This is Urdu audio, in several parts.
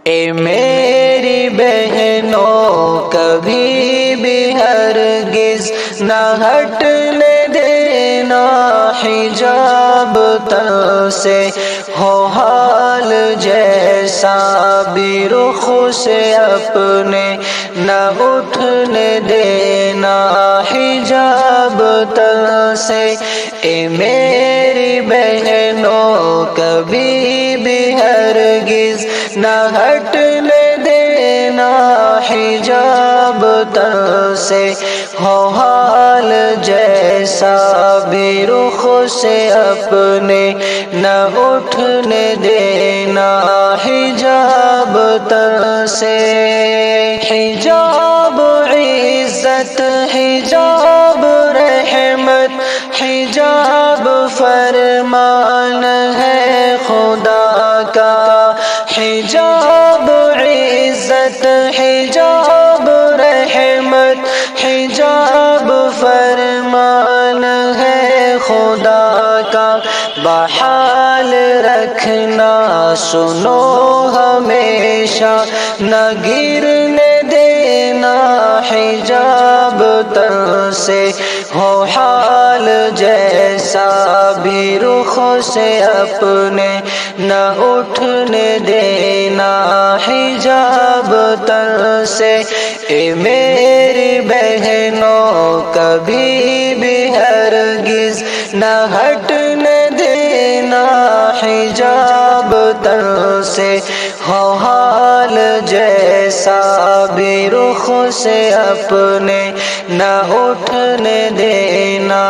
اے میری بہنوں کبھی بھی ہرگز نہ ہٹنے دینا حجاب تن سے، ہو حال جیسا بھی رخ سے اپنے نہ اٹھنے دینا حجاب تن سے۔ اے میری بہنوں کبھی بھی ہرگز نہ ہٹنے دینا حجاب تن سے، ہو حال جیسا بھی رخ سے اپنے نہ اٹھنے دینا حجاب تن سے۔ حجاب عزت، حجاب رحمت، حجاب فرمان ہے خدا کا۔ حجاب عزت، حجاب رحمت، حجاب فرمان ہے خدا کا۔ بحال رکھنا سنو ہمیشہ، نہ گرنے دینا حجاب تن سے، ہو حال جیسا بھی رخ سے اپنے نہ اٹھنے دینا حجاب تن سے۔ اے میری بہنوں کبھی بھی ہرگز نہ ہٹنے دینا حجاب تن سے، ہو حال جیسا بھی رخ سے اپنے نہ اٹھنے دینا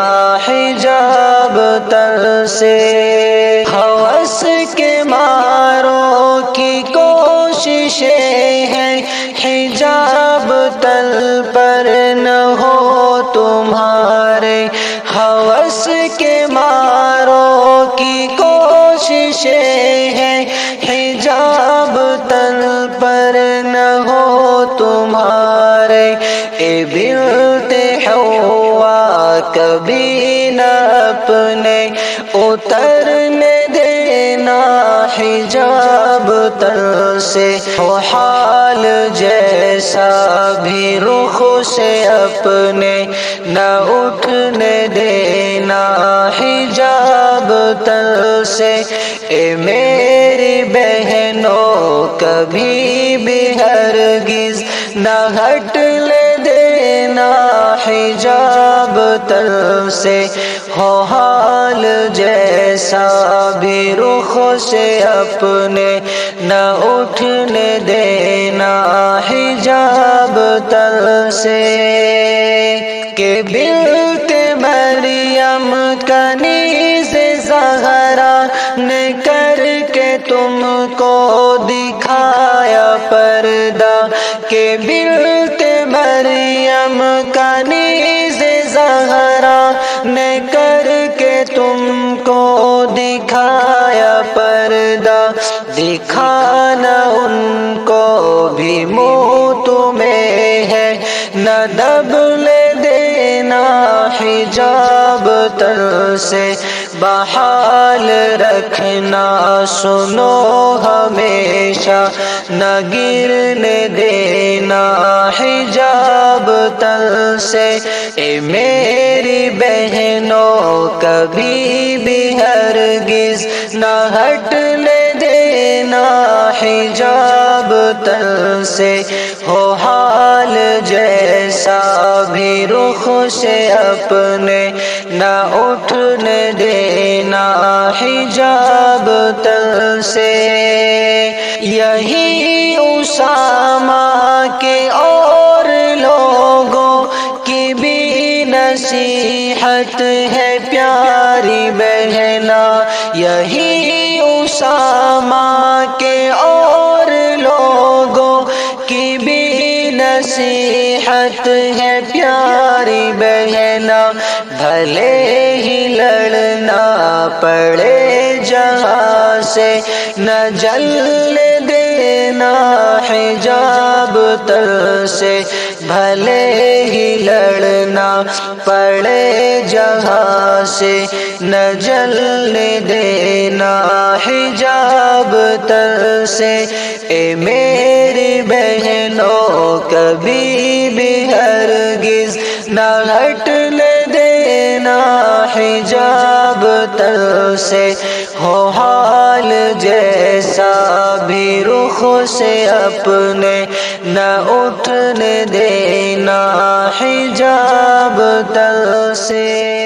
حجاب تن سے۔ ہوس کے ماروں کی کوششیں ہیں، حجاب تن پر نہ ہو تمہارے۔ ہوس کے ماروں کی کوششیں ہیں، حجاب تن پر نہ ہو تمہارے۔ اے بنت حوا کبھی نہ اپنے اترنے دینا حجاب تن سے، ہو حال جیسا بھی رخ سے اپنے نہ اٹھنے دینا حجاب تن سے۔ اے میری بہنوں کبھی بھی ہرگز نہ ہٹنے دینا حجاب تن سے، ہو حال جیسا بھی رخ سے اپنے نہ اٹھنے دینا حجاب تن سے۔ کہ بنت مریم کنیز زہرا نے کر کے تم کو دکھایا پردہ، کہ بنت مریم کنیز زہرا نے کر کے تم کو دکھایا پردہ۔ دکھانا ان کو بھی منہ تمہیں ہے، نہ دبنے دینا حجاب تن سے۔ بحال رکھنا سنو ہمیشہ، نہ گرنے دینا حجاب تن سے۔ اے میری بہنوں کبھی بھی ہرگز نہ ہٹنے دینا حجاب تن سے، ہو حال جیسا بھی رخ سے اپنے نہ اٹھنے دینا حجاب تن سے۔ یہی اسامہ کے اور لوگوں کی بھی نصیحت ہے پیاری بہنا، یہی اسامہ کے اور لوگوں کی بھی نصیحت ہے پیاری بہنا۔ بھلے ہی لڑنا پڑے جہاں سے، نہ جلنے دینا حجاب تر سے بھلے ہی لڑنا پڑے جہاں سے نہ جلنے دینا حجاب تر سے اے میری بہنوں کبھی بھی ہرگز نہ ہٹنے دینا حجاب تر سے ہو حال جیسا بھی رخ سے اپنے نہ اٹھنے دینا حجاب تر سے